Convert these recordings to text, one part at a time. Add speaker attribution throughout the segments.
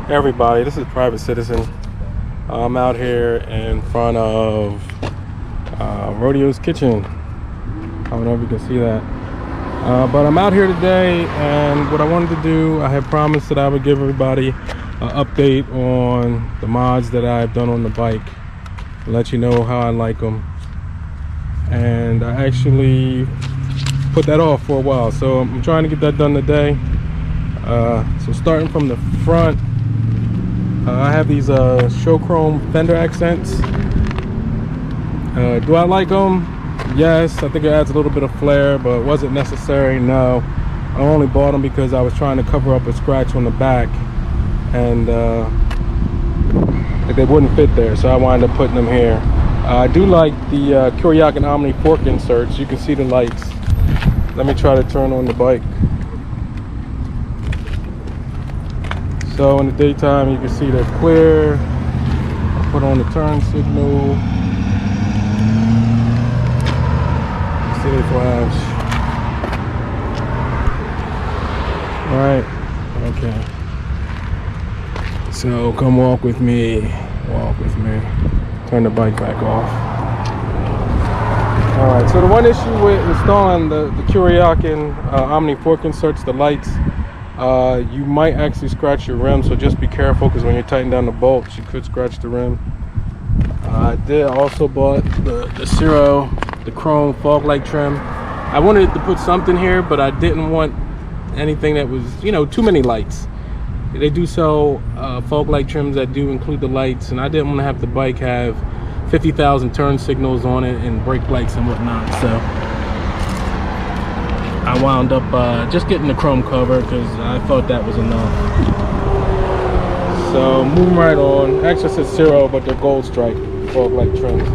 Speaker 1: Hey everybody, this is PrivateCitizen. I'm out here in front of Rodeo's Kitchen. I don't know if you can see that. But I'm out here today, and what I wanted to do, I had promised that I would give everybody an update on the mods that I've done on the bike, let you know how I like them. And I actually put that off for a while, so I'm trying to get that done today. So starting from the front, I have these show chrome Fender accents. Do I like them? Yes, I think it adds a little bit of flair, but was it necessary? No. I only bought them because I was trying to cover up a scratch on the back, and they wouldn't fit there, so I wound up putting them here. I do like the Goldwing Omni fork inserts. You can see the lights. Let me try to turn on the bike. So in the daytime you can see they're clear. I'll put on the turn signal. See they flash. Alright, okay. So come walk with me. Walk with me. Turn the bike back off. Alright, so the one issue with installing the Goldwing Omni fork inserts, the lights, you might actually scratch your rim, so just be careful, because when you tighten down the bolts you could scratch the rim. I did also bought the Zero, the chrome fog light trim. I wanted to put something here, but I didn't want anything that was, you know, too many lights. They do sell fog light trims that do include the lights, and I didn't want to have the bike have 50,000 turn signals on it and brake lights and whatnot, so I wound up just getting the chrome cover because I thought that was enough. So moving right on. Actually it says Zero, but they're gold stripe fog light trims.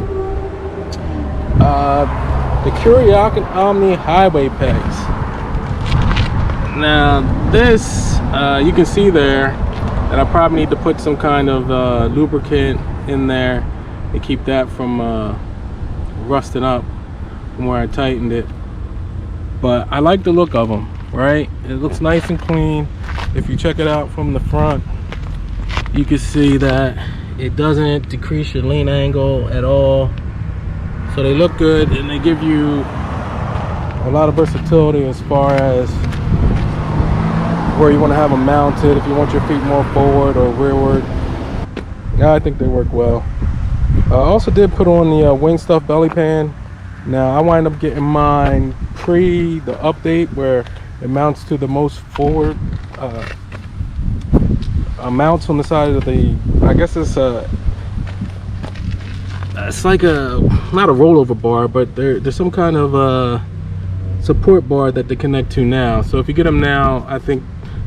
Speaker 1: The Goldwing Omni highway pegs. Now this, you can see there that I probably need to put some kind of lubricant in there to keep that from rusting up from where I tightened it. But I like the look of them, right? It looks nice and clean. If you check it out from the front, you can see that it doesn't decrease your lean angle at all. So they look good, and they give you a lot of versatility as far as where you want to have them mounted, if you want your feet more forward or rearward. Yeah, I think they work well. I also did put on the wing stuff belly pan. Now I wind up getting mine pre the update, where it mounts to the most forward mounts on the side of the, I guess it's like a, not a rollover bar, but there's some kind of support bar that they connect to now. So if you get them now, I think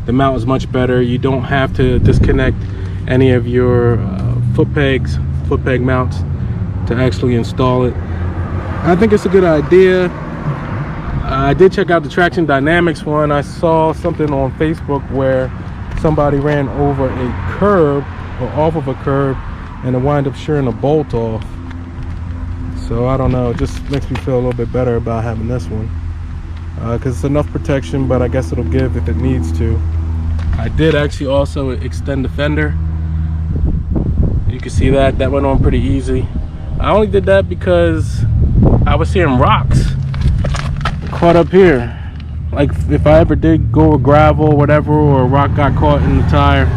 Speaker 1: the mount is much better. You don't have to disconnect any of your foot peg mounts to actually install it. I think it's a good idea. I did check out the Traction Dynamics one. I saw something on Facebook where somebody ran over a curb or off of a curb, and it wound up shearing a bolt off. So I don't know, it just makes me feel a little bit better about having this one, because it's enough protection, but I guess it'll give if it needs to. I did actually also extend the fender. You can see that went on pretty easy. I only did that because I was seeing rocks caught up here. Like if I ever did go with gravel or whatever, or a rock got caught in the tire,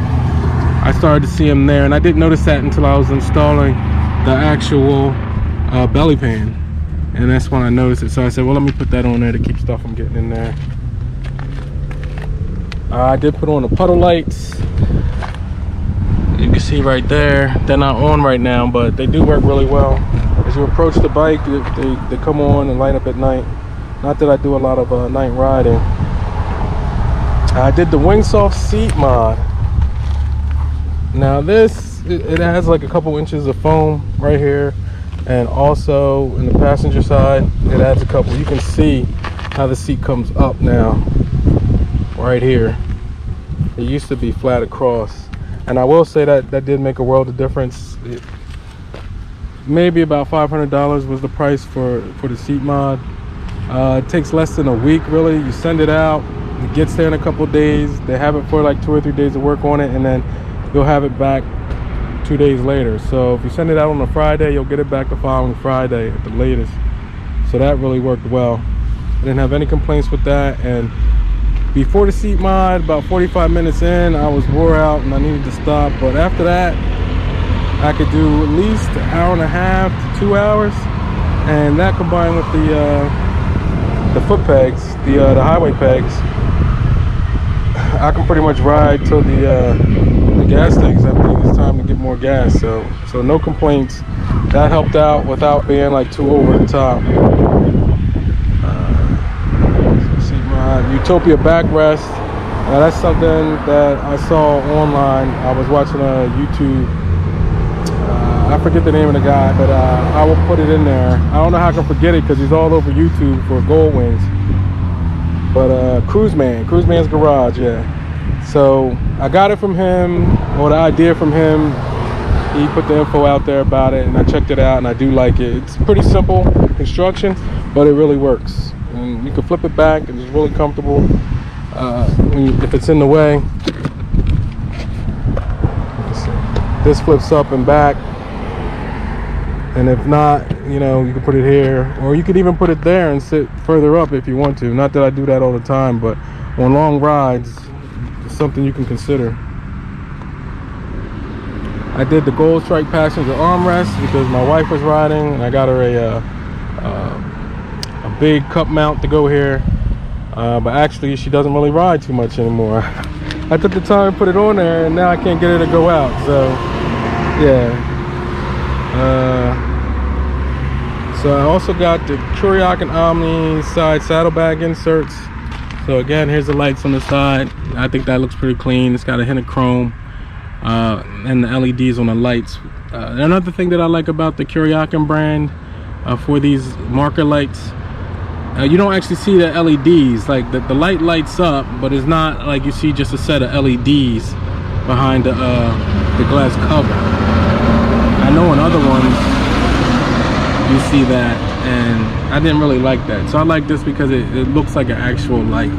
Speaker 1: I started to see them there, and I didn't notice that until I was installing the actual belly pan, and that's when I noticed it. So I said, well, let me put that on there to keep stuff from getting in there. I did put on the puddle lights. You can see right there, they're not on right now, but they do work really well. As you approach the bike, they come on and light up at night. Not that I do a lot of night riding. I did the wing soft seat mod. Now this, it has like a couple inches of foam right here, and also in the passenger side it adds a couple. You can see how the seat comes up now right here. It used to be flat across, and I will say that did make a world of difference. Maybe about $500 was the price for the seat mod. It takes less than a week, really. You send it out, it gets there in a couple days. They have it for like 2 or 3 days to work on it, and then you'll have it back 2 days later. So if you send it out on a Friday, you'll get it back the following Friday at the latest. So that really worked well. I didn't have any complaints with that. And before the seat mod, about 45 minutes in, I was wore out and I needed to stop. But after that, I could do at least an hour and a half to 2 hours, and that combined with the foot pegs, the highway pegs, I can pretty much ride till the gas tanks empty. It's time to get more gas. So no complaints. That helped out without being like too over the top. Utopia backrest. That's something that I saw online. I was watching a YouTube. I forget the name of the guy, but I will put it in there. I don't know how I can forget it because he's all over YouTube for Goldwings. But Cruise Man's Garage, yeah. So I got it from him, or the idea from him. He put the info out there about it, and I checked it out, and I do like it. It's pretty simple construction, but it really works. And you can flip it back, and it's really comfortable. If it's in the way, this flips up and back. And if not, you know, you can put it here, or you could even put it there and sit further up if you want to. Not that I do that all the time, but on long rides, it's something you can consider. I did the Gold Strike passenger armrest because my wife was riding, and I got her a big cup mount to go here. But actually, she doesn't really ride too much anymore. I took the time to put it on there, and now I can't get her to go out. So, yeah. So I also got the Kuriak Omni side saddlebag inserts. So again, here's the lights on the side. I think that looks pretty clean. It's got a hint of chrome and the LEDs on the lights. Another thing that I like about the Kuriak brand for these marker lights, you don't actually see the LEDs. Like the light lights up, but it's not like you see just a set of LEDs behind the glass cover. I know in other ones you see that, and I didn't really like that. So I like this because it looks like an actual light,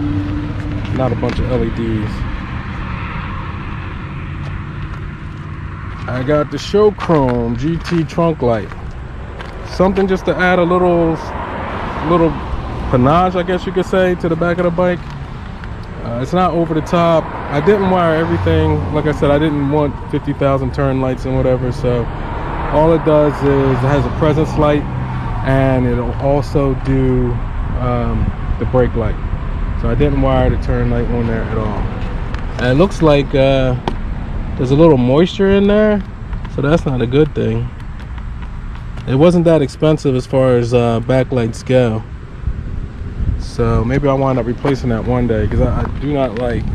Speaker 1: not a bunch of LEDs. I got the Show Chrome GT trunk light. Something just to add a little panache, I guess you could say, to the back of the bike. It's not over the top. I didn't wire everything. Like I said, I didn't want 50,000 turn lights and whatever, so all it does is it has a presence light, and it'll also do the brake light. So I didn't wire the turn light on there at all. And it looks like there's a little moisture in there, so that's not a good thing. It wasn't that expensive as far as backlights go. So maybe I'll wind up replacing that one day, because I do not like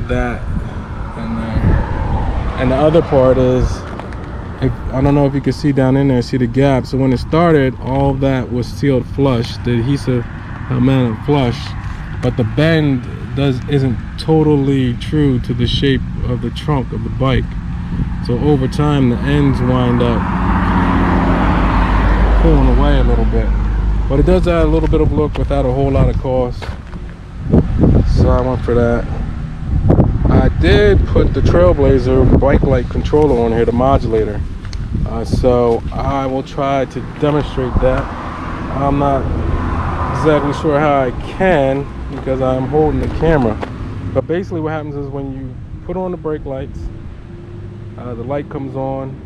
Speaker 1: that in there. And the other part is, I don't know if you can see down in there, see the gap. So when it started, all of that was sealed flush. The adhesive mounted flush, but the bend isn't totally true to the shape of the trunk of the bike. So over time, the ends wind up pulling away a little bit. But it does add a little bit of look without a whole lot of cost. So I went for that. I did put the Trailblazer bike light controller on here, the modulator. So I will try to demonstrate that. I'm not exactly sure how I can because I'm holding the camera. But basically what happens is when you put on the brake lights, the light comes on,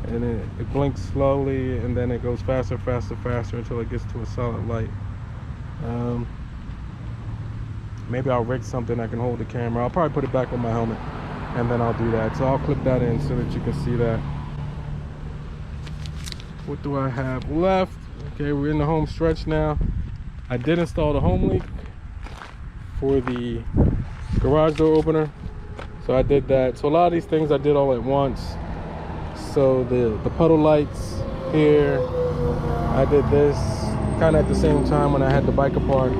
Speaker 1: and it blinks slowly, and then it goes faster until it gets to a solid light. Maybe I'll rig something that can hold the camera. I'll probably put it back on my helmet, and then I'll do that. So I'll clip that in so that you can see that. What do I have left? Okay, we're in the home stretch now. I did install the home leak for the garage door opener, so I did that. So a lot of these things I did all at once. So the puddle lights here, I did this kind of at the same time when I had the bike apart.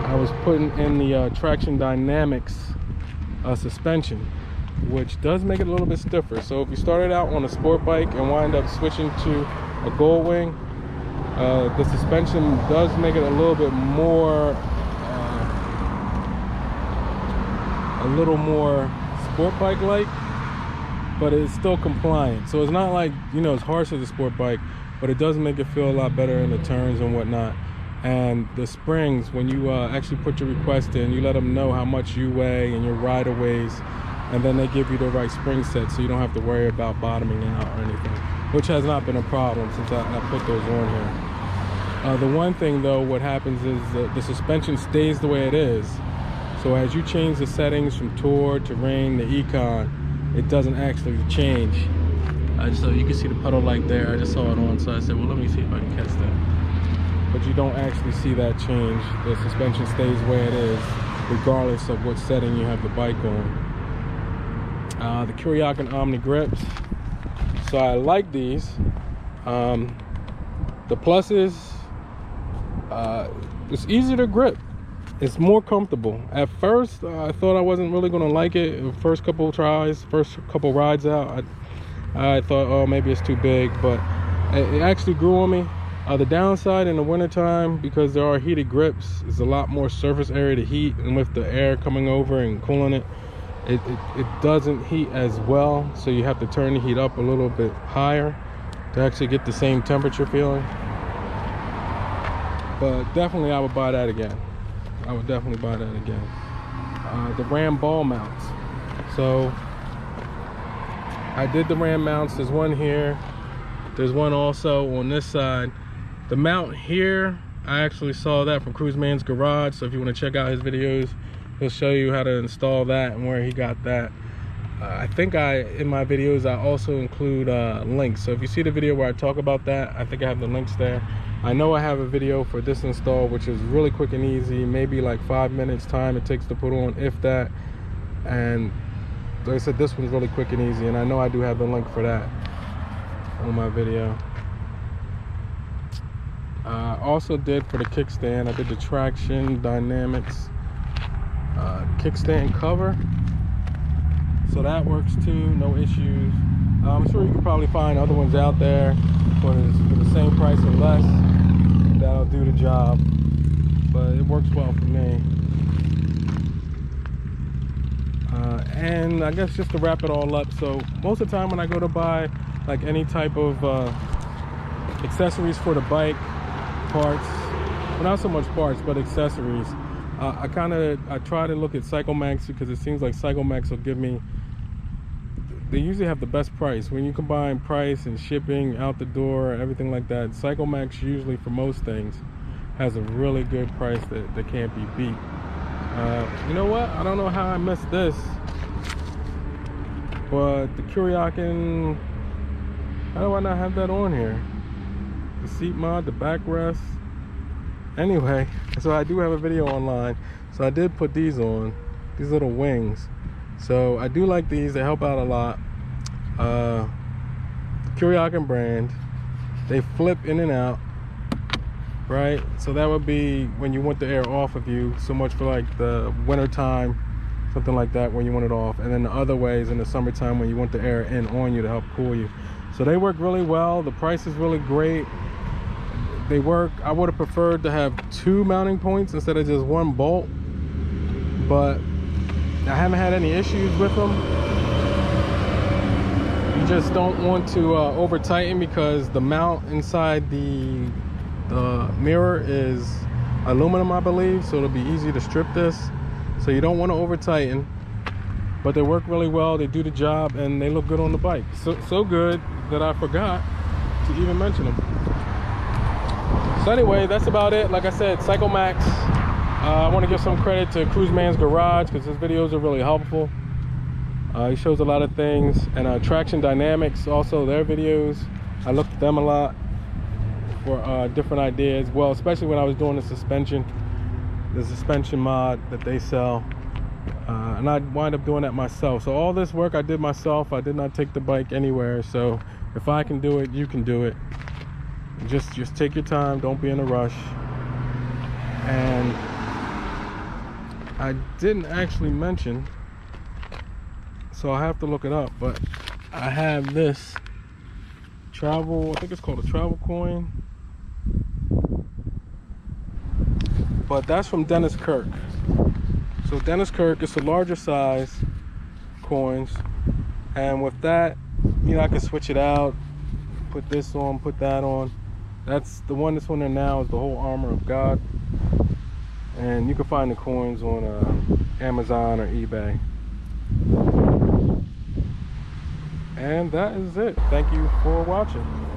Speaker 1: I was putting in the Traction Dynamics suspension, which does make it a little bit stiffer. So if you started out on a sport bike and wind up switching to a Goldwing, the suspension does make it a little bit more a little more sport bike like, but it's still compliant. So it's not like, you know, it's harsh as a sport bike, but it does make it feel a lot better in the turns and whatnot. And the springs, when you actually put your request in, you let them know how much you weigh and your rider weighs, and then they give you the right spring set, so you don't have to worry about bottoming out or anything, which has not been a problem since I put those on here. The one thing though, what happens is the suspension stays the way it is. So as you change the settings from Tour to Ring to Econ, it doesn't actually change. So you can see the pedal light there. I just saw it on, so I said, well, let me see if I can catch that. But you don't actually see that change. The suspension stays the way it is, regardless of what setting you have the bike on. The Kuryakin Omni grips. So I like these. The pluses, it's easy to grip. It's more comfortable. At first, I thought I wasn't really gonna like it. The first couple tries, first couple rides out, I thought, oh, maybe it's too big, but it actually grew on me. The downside in the wintertime, because there are heated grips, is a lot more surface area to heat, and with the air coming over and cooling it, it doesn't heat as well, so you have to turn the heat up a little bit higher to actually get the same temperature feeling. But definitely I would buy that again. I would definitely buy that again. The Ram ball mounts. So I did the Ram mounts. There's one here, there's one also on this side. The mount here, I actually saw that from Cruise Man's Garage, so if you want to check out his videos, he'll show you how to install that and where he got that. I think in my videos I also include links, so if you see the video where I talk about that, I think I have the links there. I know I have a video for this install, which is really quick and easy, maybe like 5 minutes time it takes to put on, if that. And like I said, this one's really quick and easy, and I know I do have the link for that on my video. I also did for the kickstand, I did the Traction Dynamics kickstand cover, so that works too, no issues. I'm sure you can probably find other ones out there for the same price or less that'll do the job, but it works well for me. And I guess just to wrap it all up, so most of the time when I go to buy like any type of accessories for the bike, parts, well, not so much parts but accessories, I try to look at CycleMax, because it seems like CycleMax will give me, they usually have the best price. When you combine price and shipping, out the door, everything like that, CycleMax usually for most things has a really good price that can't be beat. You know what, I don't know how I missed this, but the Kuryakin, how do I not have that on here? The seat mod, the backrest. Anyway, so I do have a video online, so I did put these on, these little wings. So I do like these, they help out a lot. Kuryakin brand, they flip in and out, right? So that would be when you want the air off of you, so much for like the winter time, something like that, when you want it off. And then the other way is in the summertime when you want the air in on you to help cool you. So they work really well. The price is really great. They work. I would have preferred to have 2 mounting points instead of just 1 bolt, but I haven't had any issues with them. You just don't want to over tighten, because the mount inside the mirror is aluminum, I believe, so it'll be easy to strip this. So you don't want to over tighten, but they work really well. They do the job and they look good on the bike. So good that I forgot to even mention them. So anyway, that's about it. Like I said, CycleMax. I want to give some credit to Cruise Man's Garage, because his videos are really helpful. He shows a lot of things. And Traction Dynamics, also their videos, I looked at them a lot for different ideas. Well, especially when I was doing the suspension mod that they sell. And I wind up doing that myself. So all this work I did myself. I did not take the bike anywhere. So if I can do it, you can do it. Just take your time, don't be in a rush. And I didn't actually mention, so I have to look it up, but I have this travel, I think it's called a travel coin, but that's from Dennis Kirk. So So Dennis Kirk, it's a larger size coins, and with that, you know, I can switch it out, put this on, put that on. That's the one that's on there now is the whole armor of God, and you can find the coins on Amazon or eBay. And that is it. Thank you for watching.